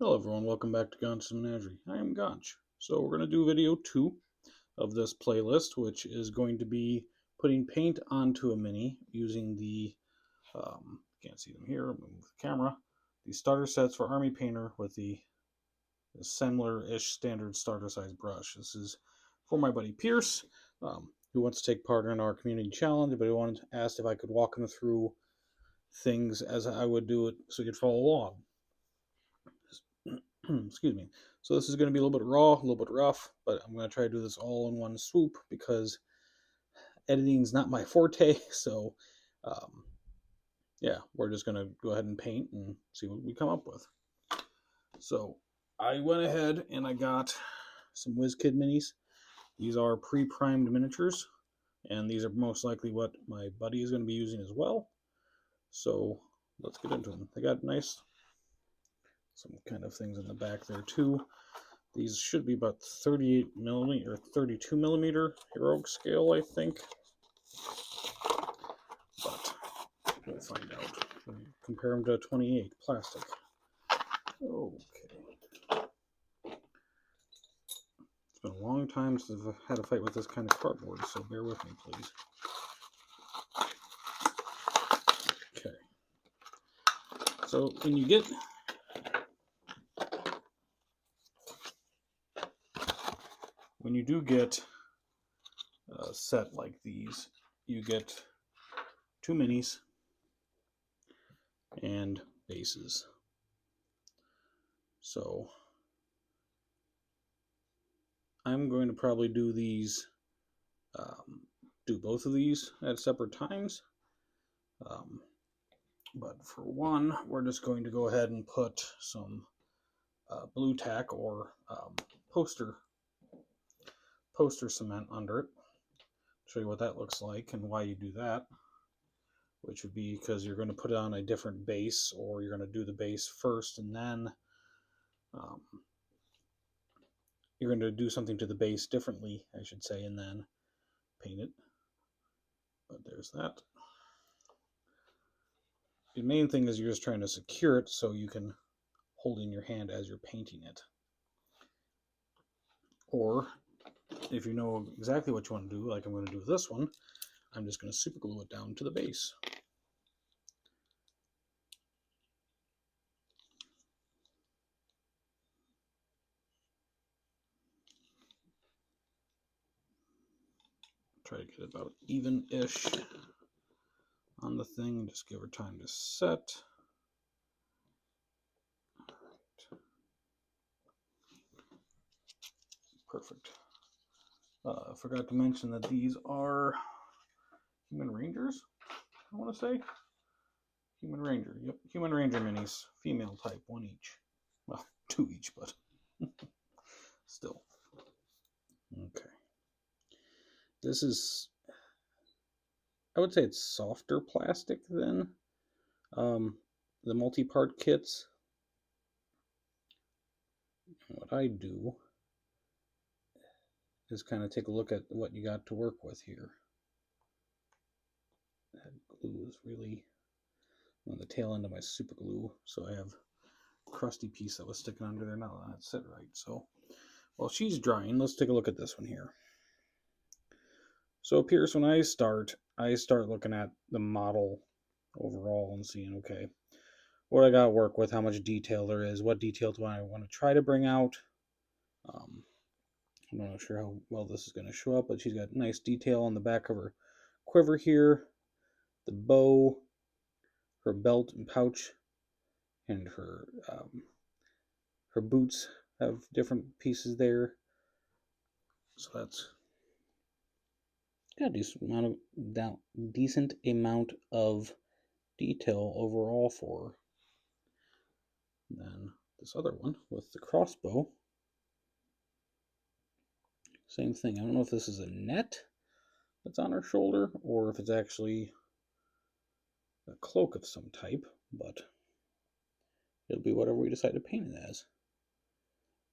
Hello everyone, welcome back to Gonch's Menagerie. I am Gonch. So we're going to do video 2 of this playlist, which is going to be putting paint onto a mini using the, can't see them here, I'm going to move the camera, the starter sets for Army Painter with the similar-ish standard starter size brush. This is for my buddy Pierce, who wants to take part in our community challenge, but he asked if I could walk him through things as I would do it so he could follow along. Excuse me. So this is going to be a little bit raw, a little bit rough, but I'm going to try to do this all in one swoop because editing is not my forte. So yeah, we're just going to go ahead and paint and see what we come up with. So I went ahead and I got some WizKid minis. These are pre-primed miniatures, and these are most likely what my buddy is going to be using as well. So let's get into them. They got some kind of things in the back there too. These should be about 38 millimeter or 32 millimeter heroic scale, I think. But we'll find out. Compare them to 28 plastic. Okay. It's been a long time since I've had a fight with this kind of cardboard, so bear with me, please. Okay. So when you do get a set like these, you get 2 minis and bases. So I'm going to probably do these, do both of these at separate times. But for one, we're just going to go ahead and put some blue tack or poster cement under it. Show you what that looks like and why you do that, which would be because you're going to put it on a different base, or you're going to do the base first and then you're going to do something to the base differently, I should say, and then paint it. But there's that. The main thing is you're just trying to secure it so you can hold it in your hand as you're painting it. Or if you know exactly what you want to do, like I'm going to do with this one, I'm just going to super glue it down to the base. Try to get it about even-ish on the thing, just give her time to set. Perfect. I forgot to mention that these are Human Rangers, I want to say. Human Ranger, yep, Human Ranger minis, female type, 1 each. Well, 2 each, but still. Okay. This is, I would say it's softer plastic than the multi-part kits. And what I do is kind of take a look at what you got to work with here. That glue is really on the tail end of my super glue, so I have a crusty piece that was sticking under there. Now that's set right. So while she's drying, let's take a look at this one here. So Pierce, when I start looking at the model overall and seeing, okay, what I got to work with, how much detail there is, what detail do I want to try to bring out. I'm not sure how well this is going to show up, but she's got nice detail on the back of her quiver here, the bow, her belt and pouch, and her boots have different pieces there. So that's got a decent amount of detail overall for her. Then this other one with the crossbow, same thing. I don't know if this is a net that's on her shoulder or if it's actually a cloak of some type, but it'll be whatever we decide to paint it as.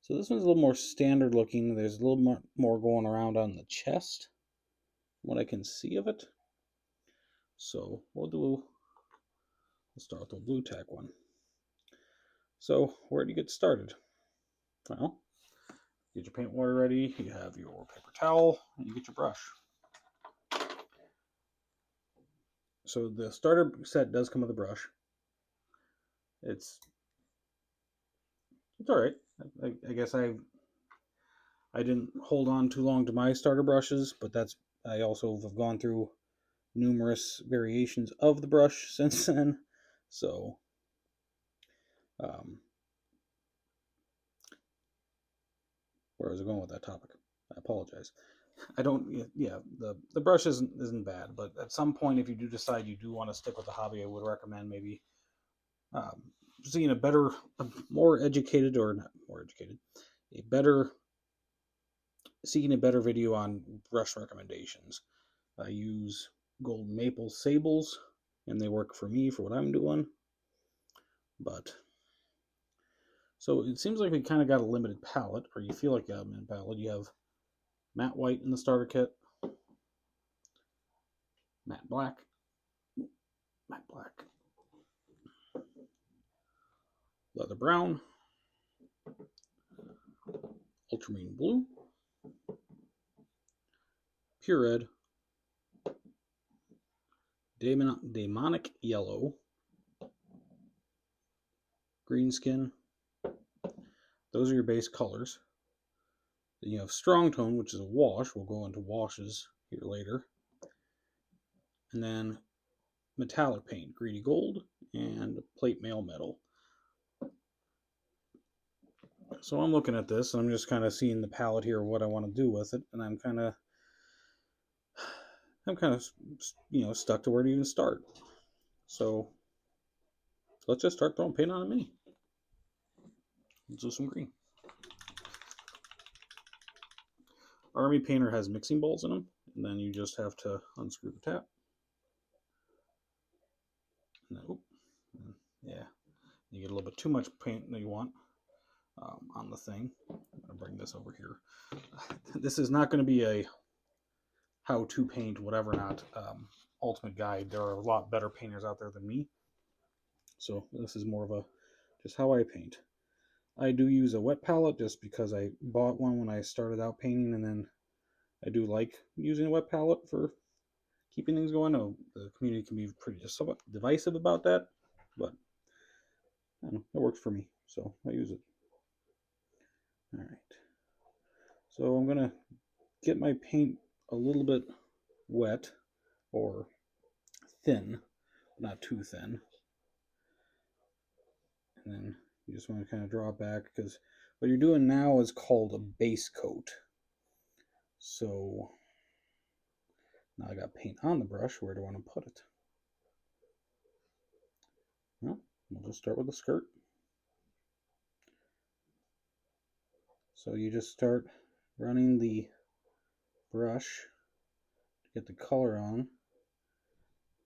So this one's a little more standard looking. There's a little more going around on the chest, what I can see of it. So we'll start with the blue tack one. So where do you get started? Well, get your paint water ready, you have your paper towel, and you get your brush. So the starter set does come with a brush. It's all right. I guess I didn't hold on too long to my starter brushes, but I also have gone through numerous variations of the brush since then. So um, where was I going with that topic? I apologize. I don't. Yeah, the brush isn't bad, but at some point, if you do decide you do want to stick with the hobby, I would recommend maybe um, seeing a more educated, or not more educated, a better seeking a better video on brush recommendations. I use Gold Maple Sables, and they work for me for what I'm doing. But so it seems like we kind of got a limited palette, or you feel like you have a limited palette. You have matte white in the starter kit, matte black, matte black, leather brown, ultramarine blue, pure red, demonic yellow, green skin. Those are your base colors. Then you have strong tone, which is a wash. We'll go into washes here later. And then metallic paint, greedy gold, and plate mail metal. So I'm looking at this, and I'm just kind of seeing the palette here, what I want to do with it, and I'm kind of stuck to where to even start. So let's just start throwing paint on a mini. Let's do some green. Army Painter has mixing balls in them, and then you just have to unscrew the tap. And then, yeah, you get a little bit too much paint that you want on the thing. I'm going to bring this over here. This is not going to be a how to paint whatever not ultimate guide. There are a lot better painters out there than me. So this is more of a just how I paint. I do use a wet palette just because I bought one when I started out painting, and then I do like using a wet palette for keeping things going. The community can be pretty somewhat divisive about that, but I don't know, it works for me, so I use it. All right, so I'm gonna get my paint a little bit wet or thin, not too thin, and then you just want to kind of draw it back because what you're doing now is called a base coat. So now I got paint on the brush. Where do I want to put it? Well, we'll just start with the skirt. So you just start running the brush to get the color on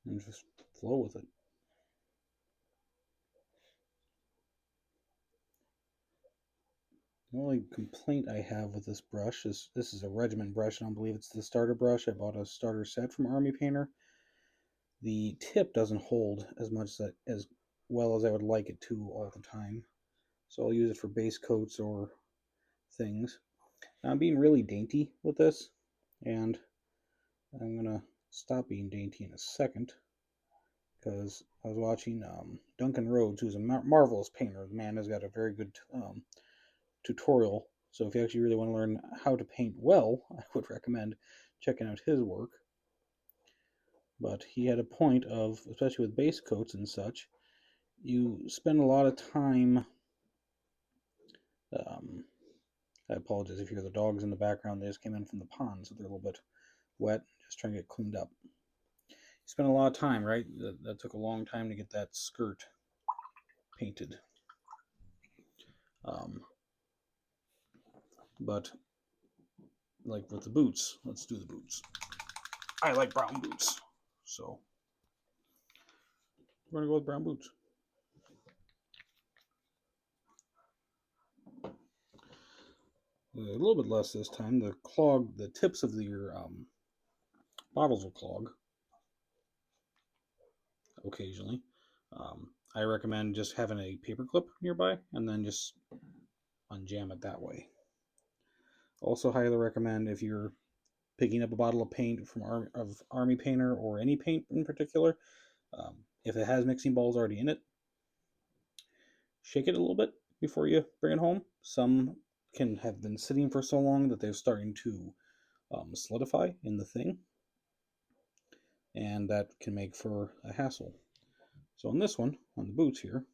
and just flow with it. The only complaint I have with this brush is this is a regiment brush. I don't believe it's the starter brush. I bought a starter set from Army Painter. The tip doesn't hold as well as I would like it to all the time. So I'll use it for base coats or things. Now, I'm being really dainty with this, and I'm gonna stop being dainty in a second because I was watching Duncan Rhodes, who's a marvelous painter. The man has got a very good tutorial. So if you actually really want to learn how to paint well, I would recommend checking out his work. But he had a point of, especially with base coats and such, you spend a lot of time. I apologize if you hear the dogs in the background. They just came in from the pond, so they're a little bit wet, just trying to get cleaned up. You spend a lot of time, right? That took a long time to get that skirt painted. But like with the boots, let's do the boots. I like brown boots, so we're gonna go with brown boots. A little bit less this time. The tips of your bottles will clog occasionally. I recommend just having a paper clip nearby and then just unjam it that way. Also highly recommend, if you're picking up a bottle of paint from Army Painter or any paint in particular, if it has mixing balls already in it, shake it a little bit before you bring it home. Some can have been sitting for so long that they're starting to solidify in the thing, and that can make for a hassle. So on this one, on the boots here,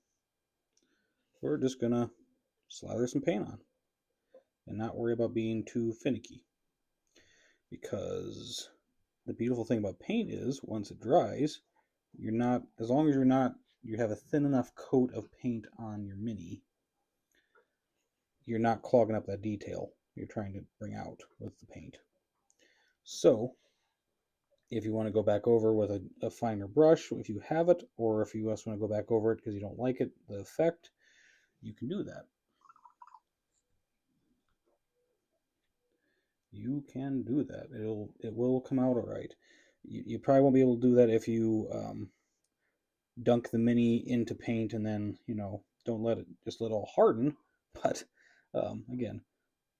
we're just gonna slather some paint on and not worry about being too finicky, because the beautiful thing about paint is once it dries, you're not, as long as you have a thin enough coat of paint on your Mini, you're not clogging up that detail you're trying to bring out with the paint. So if you want to go back over with a finer brush, if you have it, or if you just want to go back over it because you don't like it, the effect, you can do that. You can do that. It will come out all right. You probably won't be able to do that if you dunk the Mini into paint and then don't let it all harden. But again,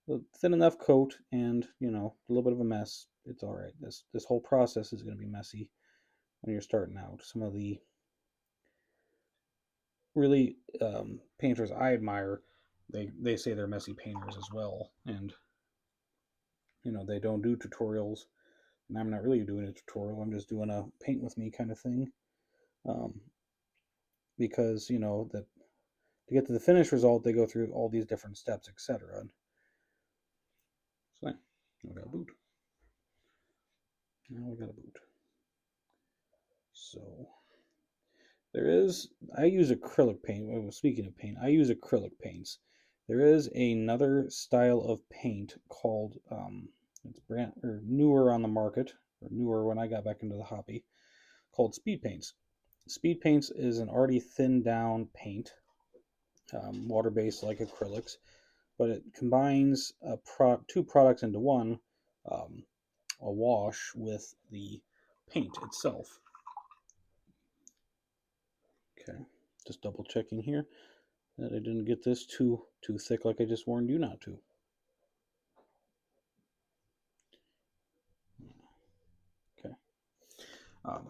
a thin enough coat and a little bit of a mess, it's all right. This whole process is going to be messy when you're starting out. Some of the really painters I admire, they say they're messy painters as well, and they don't do tutorials, and I'm not really doing a tutorial. I'm just doing a paint with me kind of thing, um, because that to get to the finished result, they go through all these different steps, etc. So we got a boot. Now we got a boot. So I use acrylic paint. Well, speaking of paint, I use acrylic paints. There is another style of paint called, it's newer on the market, or newer when I got back into the hobby, called speed paints. Speed paints is an already thinned down paint, water-based like acrylics, but it combines two products into one, um, a wash with the paint itself. Okay, just double checking here that I didn't get this too thick like I just warned you not to. Okay. Um,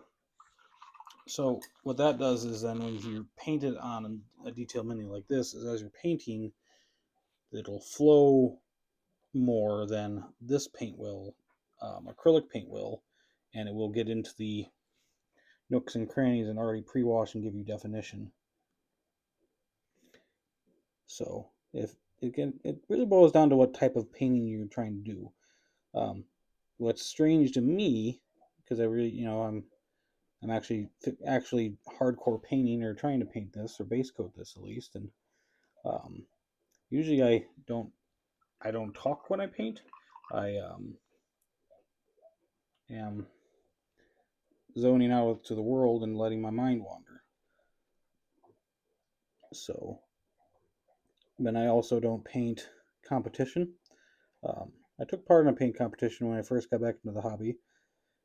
so what that does is then when you paint it on a detail Mini like this, is as you're painting, it'll flow more than this paint will, acrylic paint will, and it will get into the nooks and crannies and already pre-wash and give you definition. So it really boils down to what type of painting you're trying to do. What's strange to me, because I really, I'm actually hardcore painting or trying to paint this or base coat this at least, and usually I don't talk when I paint. I am zoning out to the world and letting my mind wander. So, then I also don't paint competition. I took part in a paint competition when I first got back into the hobby,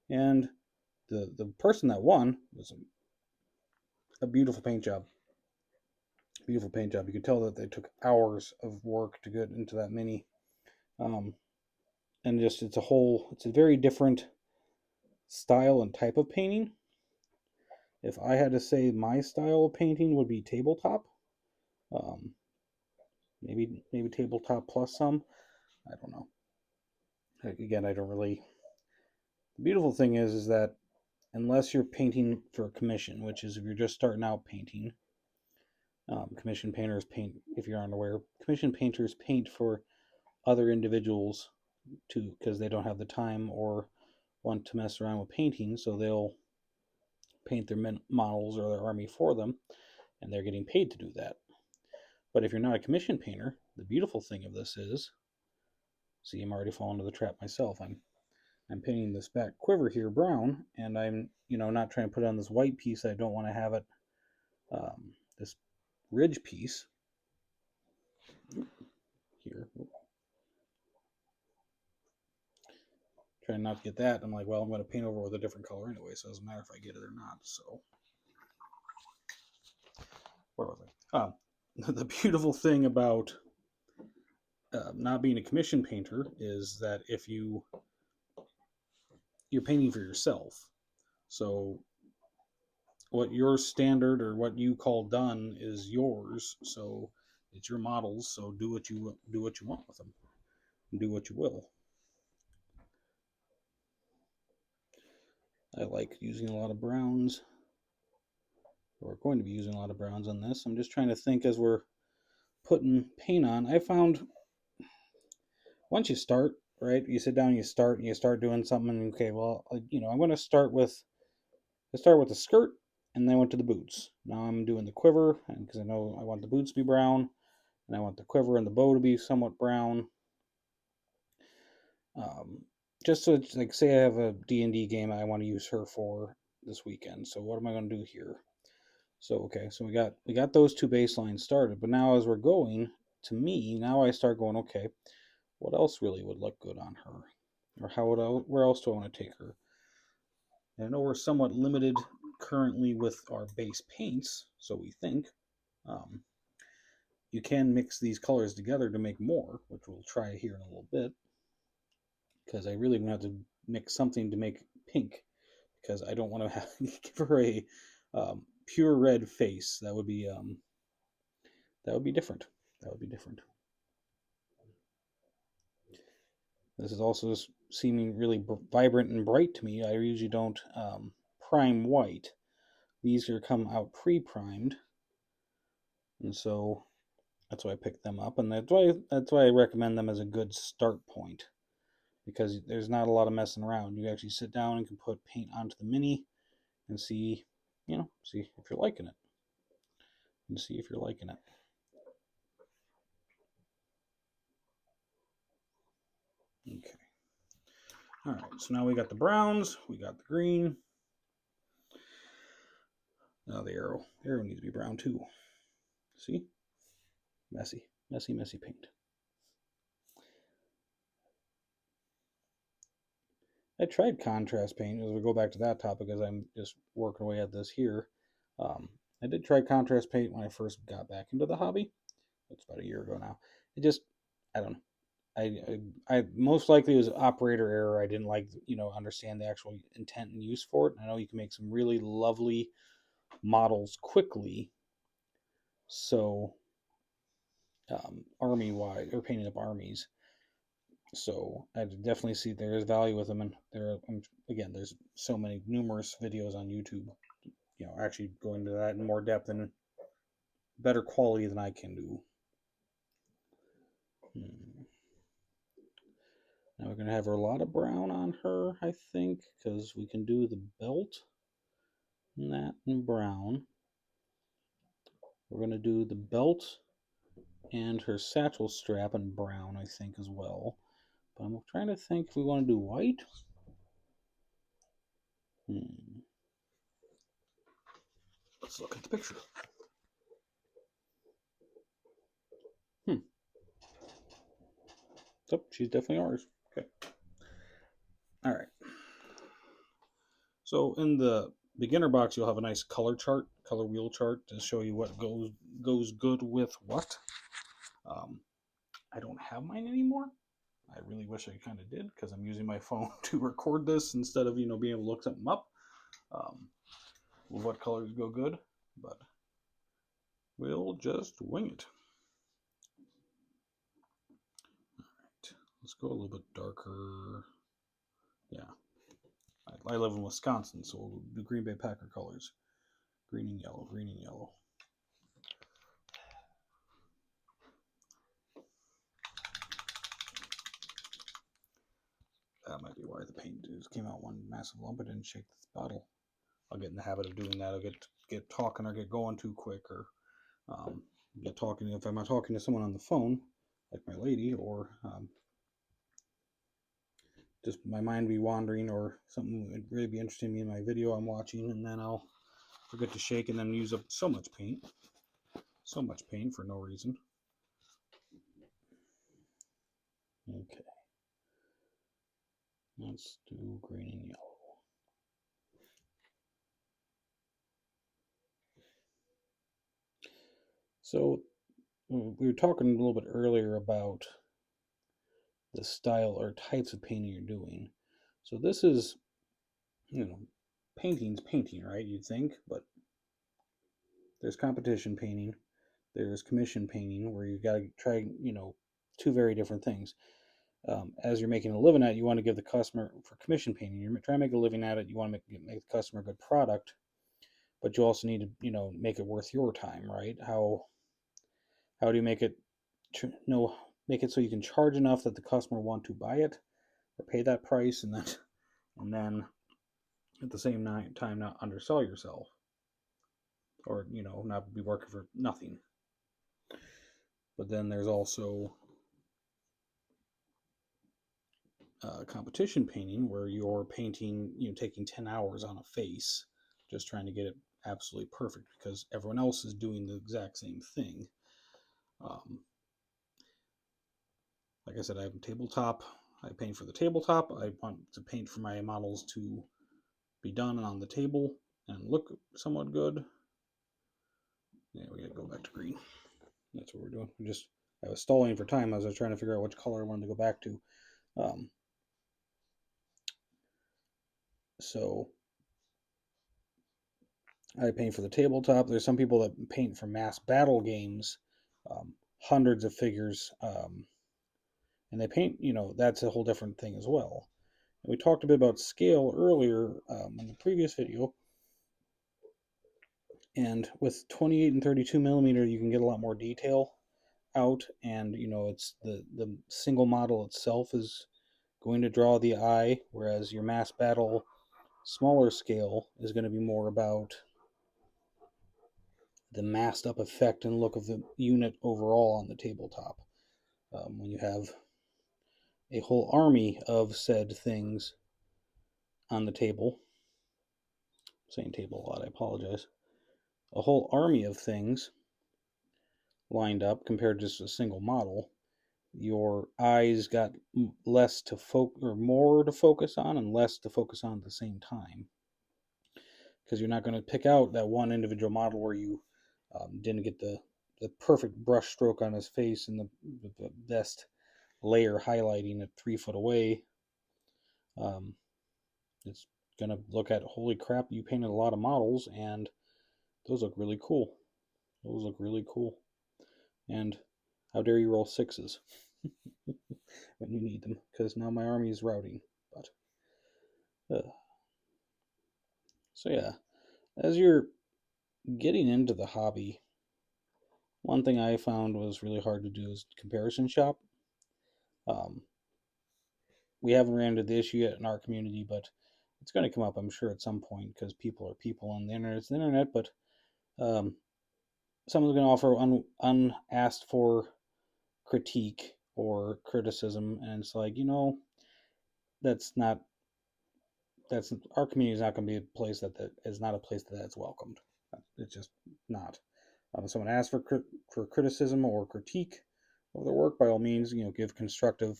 and the person that won was a beautiful paint job. Beautiful paint job. You could tell that they took hours of work to get into that Mini, and just it's a very different style and type of painting. If I had to say my style of painting would be tabletop, um, maybe tabletop plus some. I don't know. Again, I don't really. The beautiful thing is that unless you're painting for a commission, which is if you're just starting out painting, commission painters paint. If you're unaware, commission painters paint for other individuals because they don't have the time or want to mess around with painting, so they'll paint their models or their army for them, and they're getting paid to do that. But if you're not a commission painter, the beautiful thing of this is, see, I'm already falling into the trap myself. I'm painting this back quiver here brown, and I'm not trying to put on this white piece. I don't want to have it this ridge piece here. Trying not to get that. I'm like, well, I'm going to paint over with a different color anyway, so it doesn't matter if I get it or not. So where was I? The beautiful thing about not being a commission painter is that if you're painting for yourself, so what your standard or what you call done is yours. So it's your models. So do what you want with them. Do what you will. I like using a lot of browns. We're going to be using a lot of browns on this. I'm just trying to think as we're putting paint on. I found once you start, right, you sit down, you start doing something, and okay, well, I'm going to start with the skirt, and then I went to the boots. Now I'm doing the quiver, because I know I want the boots to be brown, and I want the quiver and the bow to be somewhat brown. Just so it's like, say I have a D&D game I want to use her for this weekend. So what am I going to do here? So okay, so we got those two baselines started, but now as we're going, to me, now I start going, okay, what else really would look good on her? Or where else do I want to take her? And I know we're somewhat limited currently with our base paints, so we think. You can mix these colors together to make more, which we'll try here in a little bit, because I really want to mix something to make pink, because I don't want to give her a pure red face. That would be different. That would be different. This is also seeming really vibrant and bright to me. I usually don't prime white. These are come out pre-primed, and so that's why I picked them up, and that's why I recommend them as a good start point, because there's not a lot of messing around. You actually sit down and can put paint onto the mini and see if you're liking it, and see if you're liking it. Okay. All right. So now we got the browns, we got the green. Now the arrow. The arrow needs to be brown too. See? Messy, messy, messy paint. I tried contrast paint, as we go back to that topic, as I'm just working away at this here. I did try contrast paint when I first got back into the hobby. It's about a year ago now. I don't know. I most likely it was operator error. I didn't understand the actual intent and use for it. I know you can make some really lovely models quickly. So, army wise, or painting up armies. So I definitely see there is value with them, and there's so many numerous videos on YouTube, actually going to that in more depth and better quality than I can do. Now we're gonna have a lot of brown on her, I think, because we can do the belt and that in brown. We're gonna do the belt and her satchel strap in brown, I think, as well. But I'm trying to think if we want to do white. Let's look at the picture. Oh, she's definitely ours. Okay. All right. So in the beginner box, you'll have a nice color wheel chart to show you what goes good with what. I don't have mine anymore. I really wish I kind of did, because I'm using my phone to record this instead of being able to look something up. What colors go good, but we'll just wing it. All right, let's go a little bit darker. Yeah, I live in Wisconsin, so we'll do Green Bay Packer colors. Green and yellow, green and yellow. That might be why the paint just came out one massive lump. I didn't shake this bottle. I'll get in the habit of doing that. I'll get talking or get going too quick, or get talking. If I'm not talking to someone on the phone, like my lady, or just my mind be wandering, or something would really be interesting me in my video I'm watching, and then I'll forget to shake and then use up so much paint for no reason. Okay, let's do green and yellow. So we were talking a little bit earlier about the style or types of painting you're doing. So this is, you know, painting's painting, right? You'd think, but there's competition painting, there's commission painting, where you got to try, two very different things. As you're making a living at it, you want to give the customer, for commission painting, you're trying to make a living at it, you want to make the customer a good product, but you also need to, make it worth your time, right? How do you make it, make it so you can charge enough that the customer want to buy it or pay that price, and then at the same time not undersell yourself, or not be working for nothing. But then there's also competition painting, where you're painting, taking 10 hours on a face, just trying to get it absolutely perfect because everyone else is doing the exact same thing. um, like I said, I have a tabletop. I paint for the tabletop. I want to paint for my models to be done on the table and look somewhat good. Yeah, we gotta go back to green. That's what we're doing. I was stalling for time as I was trying to figure out which color I wanted to go back to. Um, so I paint for the tabletop. There's some people that paint for mass battle games, hundreds of figures, and they paint. That's a whole different thing as well. We talked a bit about scale earlier in the previous video, and with 28 and 32 millimeter, you can get a lot more detail out, and it's the single model itself is going to draw the eye, whereas your mass battle smaller scale is going to be more about the massed up effect and look of the unit overall on the tabletop. When you have a whole army of said things on the table, I'm saying table a lot, I apologize, a whole army of things lined up compared to just a single model, your eyes got less to focus, or more to focus on and less to focus on at the same time, because you're not going to pick out that one individual model where you didn't get the perfect brush stroke on his face and the best layer highlighting at 3 foot away. It's going to look at, holy crap, you painted a lot of models and those look really cool. Those look really cool. And how dare you roll sixes when you need them, because now my army is routing. But so yeah, as you're getting into the hobby, one thing I found was really hard to do is comparison shop. We haven't ran into the issue yet in our community, but it's going to come up, I'm sure, at some point, because people are people and the internet's the internet. But someone's going to offer unasked for critique or criticism, and it's like, that's not that's our community is not going to be a place that is not a place that's welcomed. It's just not. If someone asks for criticism or critique of their work, by all means, give constructive,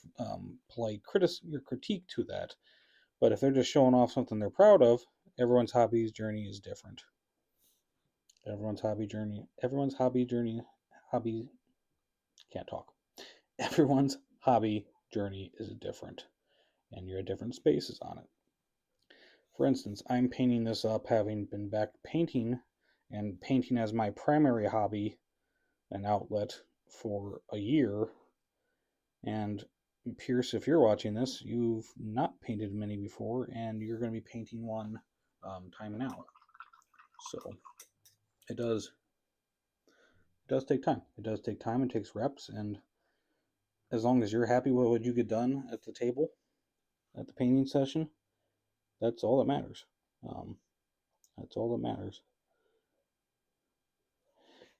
polite your critique to that. But if they're just showing off something they're proud of, everyone's hobby journey is different. Everyone's hobby can't talk. Everyone's hobby journey is different, and you're at different spaces on it. For instance, I'm painting this up, having been back painting and painting as my primary hobby and outlet for a year. And Pierce, if you're watching this, you've not painted many before, and you're going to be painting one time now. So it does take time. It does take time. It takes reps, and as long as you're happy with what you get done at the table, at the painting session, that's all that matters. That's all that matters.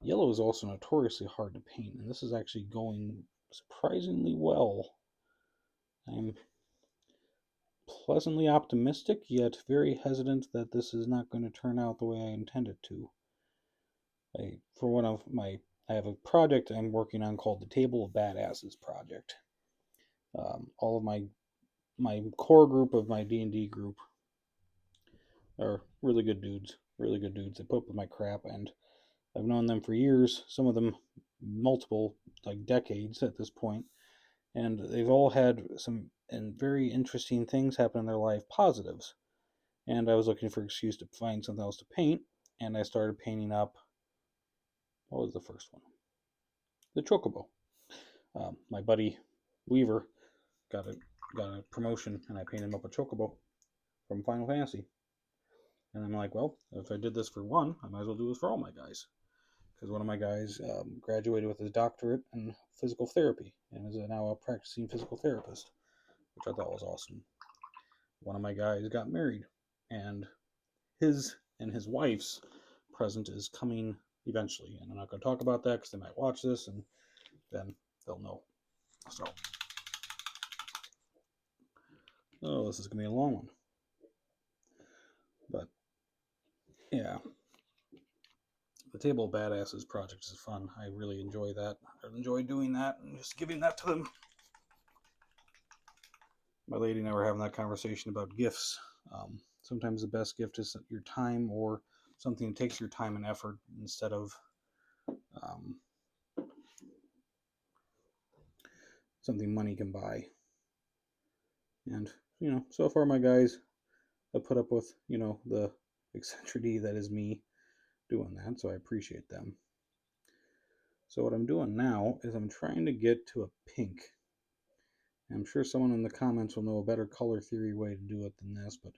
Yellow is also notoriously hard to paint, and this is actually going surprisingly well. I'm pleasantly optimistic, yet very hesitant that this is not going to turn out the way I intend it to. I have a project I'm working on called the Table of Badasses project. All of my core group of my D&D group are really good dudes. They put up with my crap, and I've known them for years, some of them multiple, like decades at this point, and they've all had some and very interesting things happen in their life, positives. And I was looking for an excuse to find something else to paint, and I started painting up. What was the first one? The Chocobo. My buddy Weaver got a promotion, and I painted him up a Chocobo from Final Fantasy. And I'm like, well, if I did this for one, I might as well do this for all my guys. Because one of my guys graduated with his doctorate in physical therapy and is now a practicing physical therapist, which I thought was awesome. One of my guys got married, and his wife's present is coming eventually. And I'm not going to talk about that because they might watch this and then they'll know. So, oh, this is going to be a long one. But, yeah. The Table of Badasses project is fun. I really enjoy that. I enjoy doing that and just giving that to them. My lady and I were having that conversation about gifts. Sometimes the best gift is your time, or something that takes your time and effort instead of something money can buy. And, so far my guys have put up with, the eccentricity that is me doing that, so I appreciate them. So what I'm doing now is I'm trying to get to a pink. I'm sure someone in the comments will know a better color theory way to do it than this, but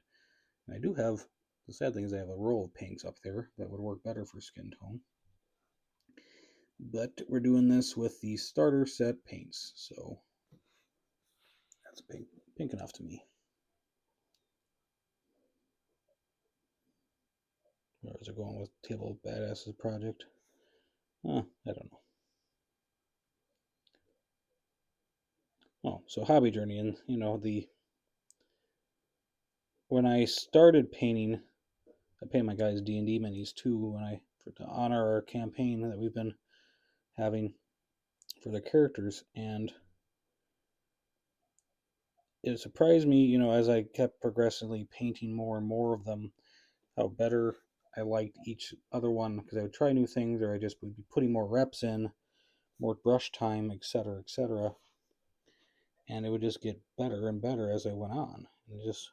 I do have, the sad thing is I have a roll of pinks up there that would work better for skin tone. But we're doing this with the starter set paints, so that's pink enough to me. Where is it going with Table of Badasses project? I don't know. Oh, so hobby journey, and when I started painting, I paint my guys D&D minis too to honor our campaign that we've been having for the characters, and it surprised me, as I kept progressively painting more and more of them, how better I liked each other one, because I would try new things, or I just would be putting more reps in, more brush time, etc., etc., and it would just get better and better as I went on. And just,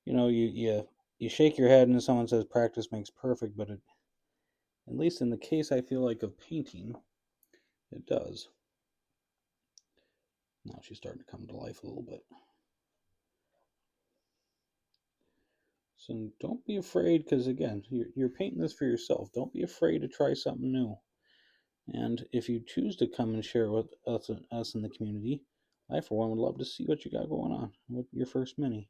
you shake your head and someone says practice makes perfect, but at least in the case I feel like of painting, it does. Now she's starting to come to life a little bit. So don't be afraid, because again, you're painting this for yourself. Don't be afraid to try something new. And if you choose to come and share with us in the community, I, for one, would love to see what you got going on with your first mini.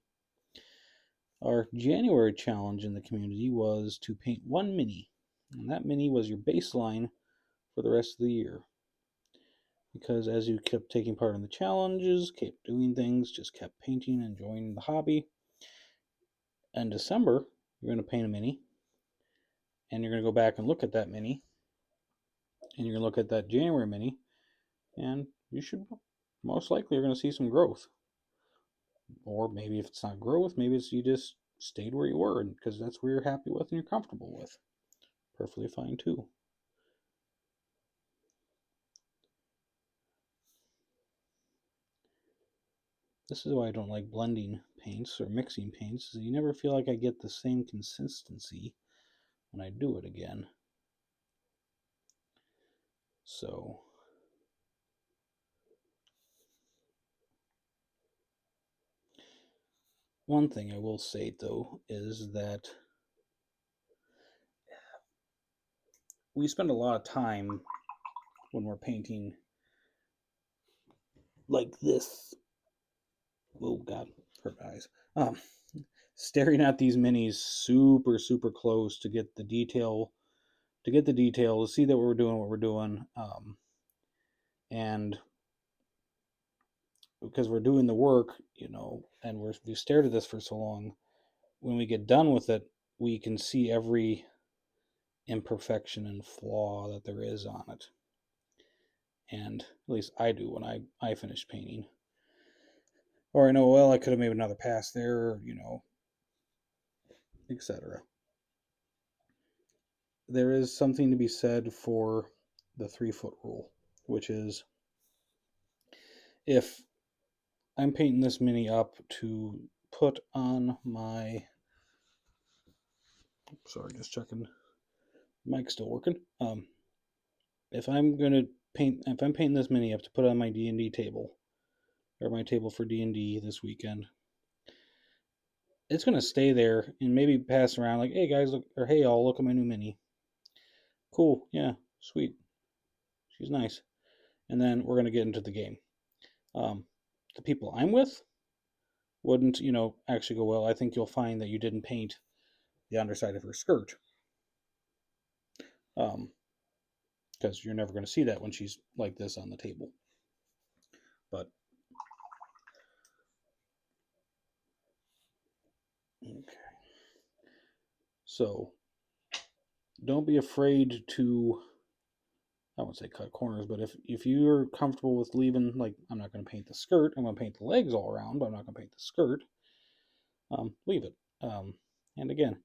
Our January challenge in the community was to paint one mini, and that mini was your baseline for the rest of the year. Because as you kept taking part in the challenges, kept doing things, just kept painting, enjoying the hobby, in December, you're going to paint a mini, and you're going to go back and look at that mini, and you're going to look at that January mini, and you should most likely are going to see some growth. Or maybe if it's not growth, maybe it's you just stayed where you were because that's where you're happy with and you're comfortable with. Perfectly fine too. This is why I don't like blending paints or mixing paints. You never feel like I get the same consistency when I do it again. So one thing I will say though is that we spend a lot of time when we're painting like this. Oh God, hurt my eyes. Staring at these minis super, super close to get the detail, to see that we're doing what we're doing. And because we're doing the work, and we've stared at this for so long, when we get done with it, we can see every imperfection and flaw that there is on it. And at least I do when I finish painting. Or I know, well, I could have made another pass there, etc. there is something to be said for the 3-foot rule, which is if I'm painting this mini up to put on my, sorry, just checking, mic's still working. If I'm painting this mini up to put on my D&D table, or my table for D&D this weekend, it's gonna stay there and maybe pass around like, hey guys, look, or hey y'all, look at my new mini. Cool, yeah, sweet, she's nice. And then we're gonna get into the game. The people I'm with wouldn't, actually go, well, I think you'll find that you didn't paint the underside of her skirt. Because you're never going to see that when she's like this on the table. But, okay. So, don't be afraid to, I won't say cut corners, but if you're comfortable with leaving, like, I'm not going to paint the skirt, I'm going to paint the legs all around, but I'm not going to paint the skirt, leave it. And again,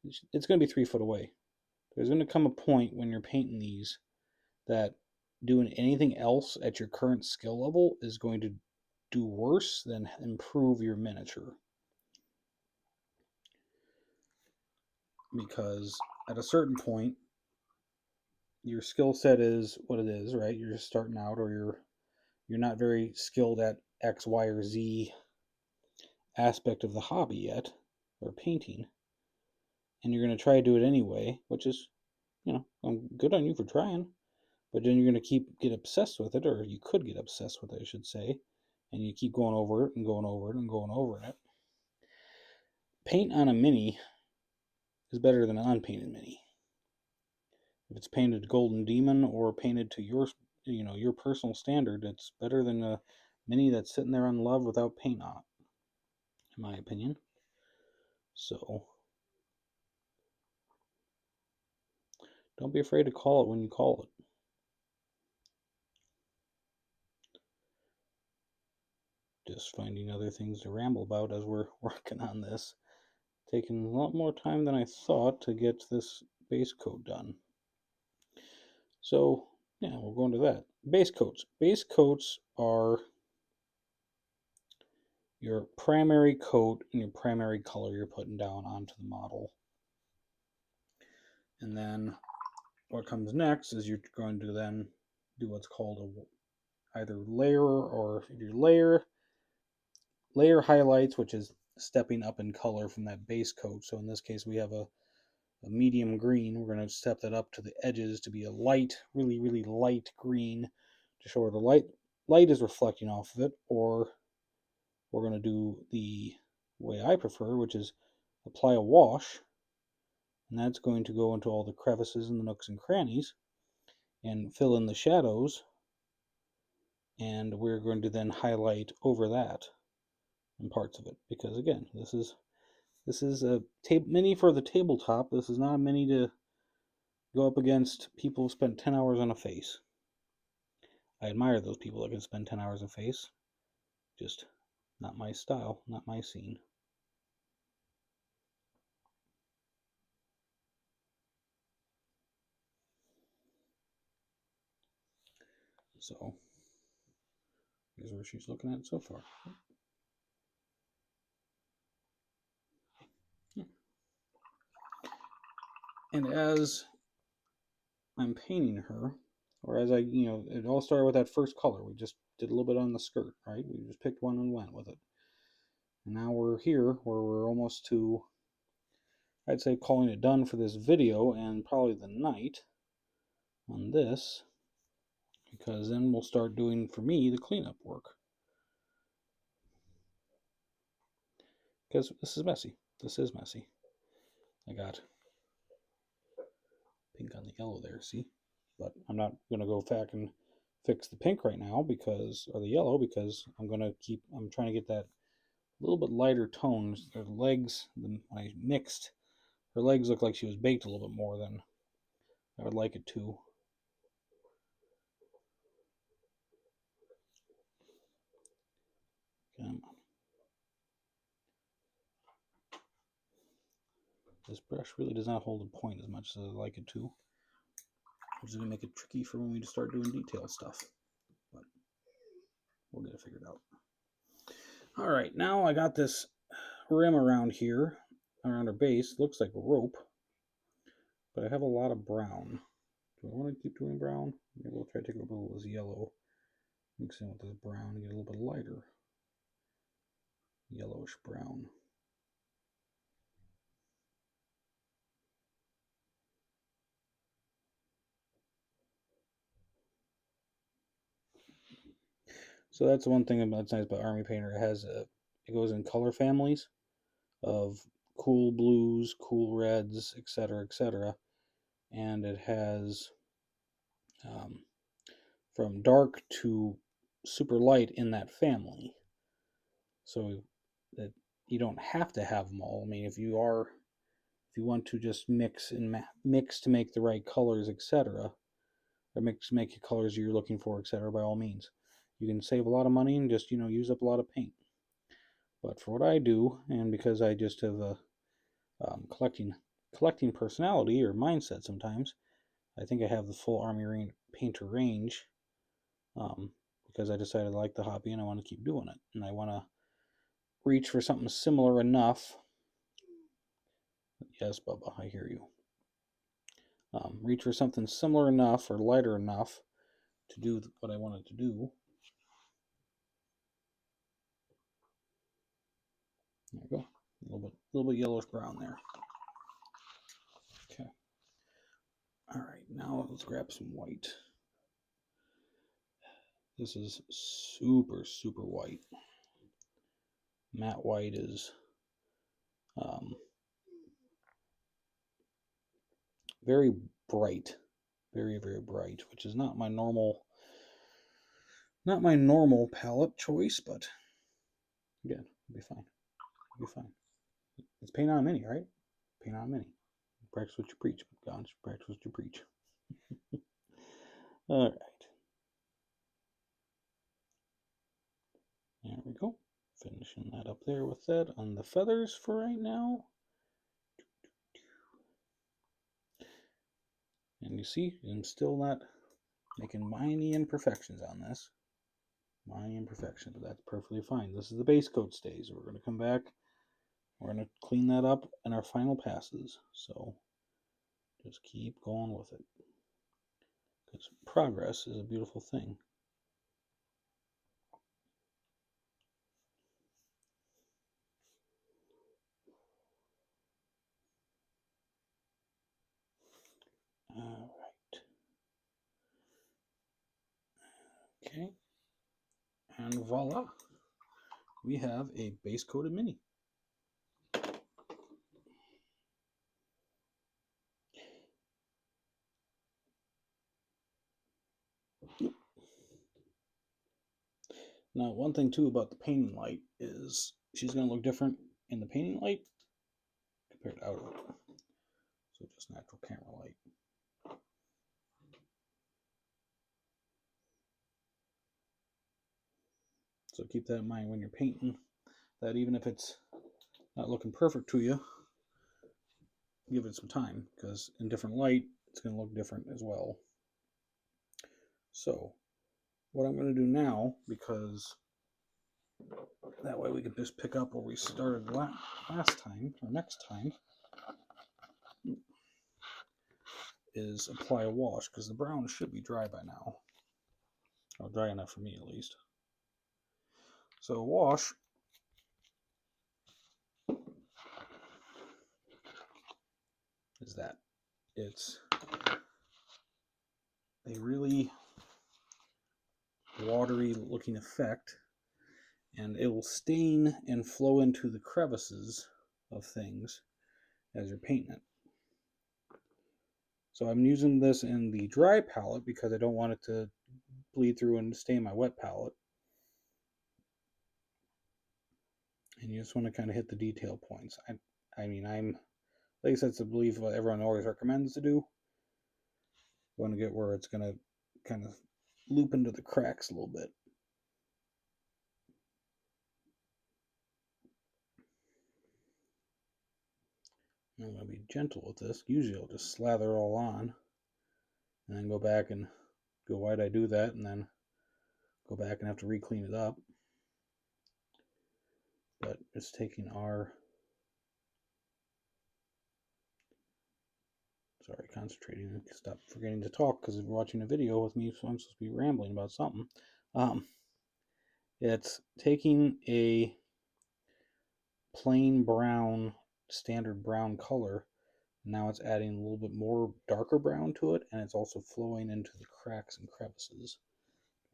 it's going to be 3 foot away. There's going to come a point when you're painting these that doing anything else at your current skill level is going to do worse than improve your miniature. Because at a certain point, your skill set is what it is, right? You're just starting out, or you're not very skilled at X, Y, or Z aspect of the hobby yet, or painting, and you're going to try to do it anyway, which is, I'm good on you for trying, but then you're going to get obsessed with it, or you could get obsessed with it, I should say, and you keep going over it and going over it and going over it. Paint on a mini is better than an unpainted mini. If it's painted Golden Demon or painted to your personal standard, it's better than a mini that's sitting there unloved without paint on it, in my opinion. So don't be afraid to call it when you call it. Just finding other things to ramble about as we're working on this. Taking a lot more time than I thought to get this base coat done. So yeah, we'll go into that. Base coats. Base coats are your primary coat and your primary color you're putting down onto the model. And then what comes next is you're going to then do what's called either layer, or if you layer highlights, which is stepping up in color from that base coat. So in this case, we have a medium green. We're going to step that up to the edges to be a light, really, really light green to show where the light is reflecting off of it. Or we're going to do the way I prefer, which is apply a wash, and that's going to go into all the crevices and the nooks and crannies and fill in the shadows, and we're going to then highlight over that in parts of it, because again, this is a mini for the tabletop. This is not a mini to go up against people who spent 10 hours on a face. I admire those people that can spend 10 hours on a face, just not my style, not my scene. So here's where she's looking at so far. And as I'm painting her, or as it all started with that first color. We just did a little bit on the skirt, right? We just picked one and went with it. And now we're here where we're almost to, I'd say, calling it done for this video and probably the night on this, because then we'll start doing, for me, the cleanup work. Because this is messy. This is messy. I got pink on the yellow there, see? But I'm not going to go back and fix the pink right now, or the yellow, because I'm trying to get that a little bit lighter tones. Her legs, when I mixed, her legs look like she was baked a little bit more than I would like it to. Come on. This brush really does not hold the point as much as I like it to, which is going to make it tricky for when we start doing detail stuff. But we'll get it figured out. All right, now I got this rim around here, around our base. Looks like a rope, but I have a lot of brown. Do I want to keep doing brown? Maybe we'll try to take a little of this yellow, mix in with this brown, and get a little bit lighter. Yellowish brown. So that's one thing that's nice about Army Painter. It goes in color families of cool blues, cool reds, etc., etc., and it has from dark to super light in that family. So that you don't have to have them all. I mean, if you want to just mix to make the right colors, etc., or make the colors you're looking for, etc., by all means, you can save a lot of money and just use up a lot of paint. But for what I do, and because I just have a collecting personality or mindset sometimes, I think I have the full Army Painter range, because I decided I like the hobby and I want to keep doing it, and I want to reach for something similar enough. Yes, Bubba, I hear you. Reach for something similar enough or lighter enough to do what I wanted to do. There we go. A little bit yellowish brown there. Okay. All right, now let's grab some white. This is super, super white. Matte white is very bright, very, very bright, which is not my normal palette choice, but again, it'll be fine. It'll be fine. It's paint on a mini, right? Paint on a mini. Practice what you preach, Gons. Practice what you preach. All right. There we go. Finishing that up there with that on the feathers for right now. And you see, I'm still not making minor imperfections on this. Minor imperfections, but that's perfectly fine. This is the base coat stays. We're going to come back. We're going to clean that up in our final passes. So just keep going with it, because progress is a beautiful thing. All right. Okay. And voila. We have a base coated mini. Now, one thing too about the painting light is she's going to look different in the painting light compared to out of it. So just natural camera light. So keep that in mind when you're painting, that even if it's not looking perfect to you, give it some time, because in different light, it's going to look different as well. So what I'm going to do now, because that way we can just pick up where we started last time, or next time, is apply a wash, because the brown should be dry by now. Or dry enough for me, at least. So a wash is that. It's a really watery looking effect, and it will stain and flow into the crevices of things as you're painting it. So I'm using this in the dry palette because I don't want it to bleed through and stain my wet palette. And you just want to kind of hit the detail points. I mean, like I said, it's I believe what everyone always recommends to do. You want to get where it's going to kind of loop into the cracks a little bit. I'm going to be gentle with this. Usually I'll just slather it all on and then go back and go, why'd I do that? And then go back and have to re-clean it up. But it's taking our... Sorry, concentrating. Stop forgetting to talk because we're watching a video with me, so I'm supposed to be rambling about something. It's taking a plain brown, standard brown color. Now it's adding a little bit more darker brown to it, and it's also flowing into the cracks and crevices.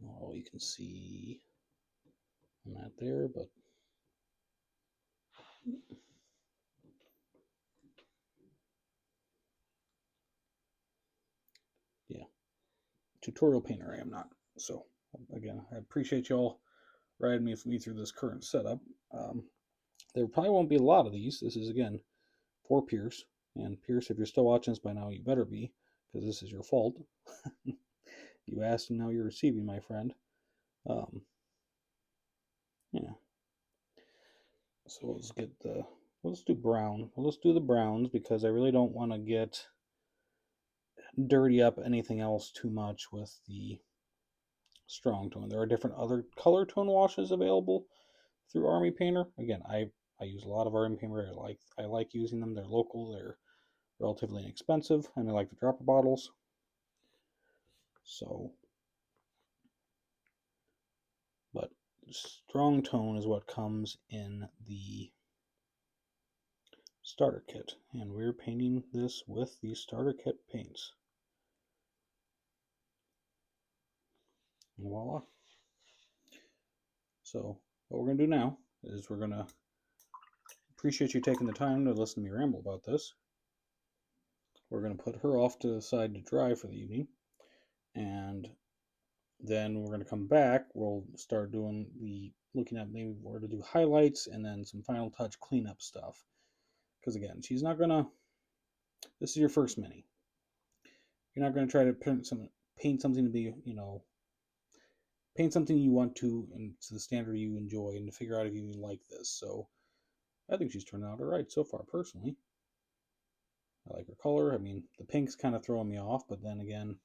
All you can see on that there, but yeah, tutorial painter I am not. So again, I appreciate y'all riding me through this current setup. There probably won't be a lot of these. This is again for Pierce, and Pierce, if you're still watching this by now, you better be, because this is your fault. You asked and now you're receiving, my friend. Yeah. So let's do brown. Well, let's do the browns because I really don't want to get dirty up anything else too much with the strong tone. There are different other color tone washes available through Army Painter. Again, I use a lot of Army Painter. I like using them. They're local. They're relatively inexpensive, and I like the dropper bottles. So, but strong tone is what comes in the starter kit, and we're painting this with the starter kit paints. And voila. So what we're going to do now is we're going to appreciate you taking the time to listen to me ramble about this. We're going to put her off to the side to dry for the evening, and then we're going to come back. We'll start doing looking at maybe where to do highlights and then some final touch cleanup stuff. Because again, she's not going to, this is your first mini. You're not going to try to paint something to be, paint something you want to and to the standard you enjoy and to figure out if you like this. So I think she's turned out all right so far, personally. I like her color. I mean, the pink's kind of throwing me off, but then again,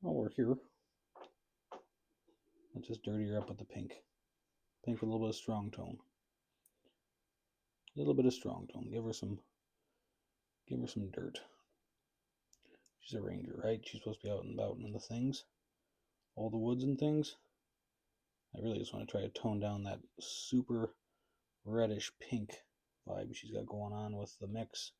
we're here. Let's just dirty her up with the pink. Pink with a little bit of strong tone. A little bit of strong tone. Give her some dirt. She's a ranger, right? She's supposed to be out and about in the things. All the woods and things. I really just want to try to tone down that super reddish pink vibe she's got going on with the mix.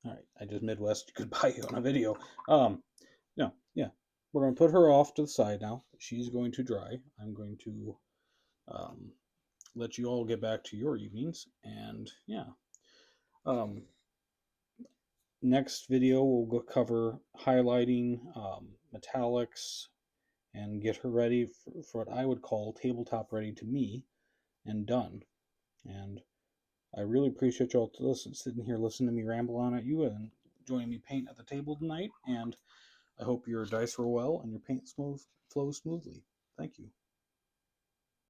All right, I just Midwest goodbye on a video. No, yeah, we're going to put her off to the side now. She's going to dry. I'm going to let you all get back to your evenings, and yeah. Next video we'll go cover highlighting, metallics, and get her ready for what I would call tabletop ready to me and done. And I really appreciate y'all sitting here listening to me ramble on at you and joining me paint at the table tonight. And I hope your dice roll well and your paint flows smoothly. Thank you.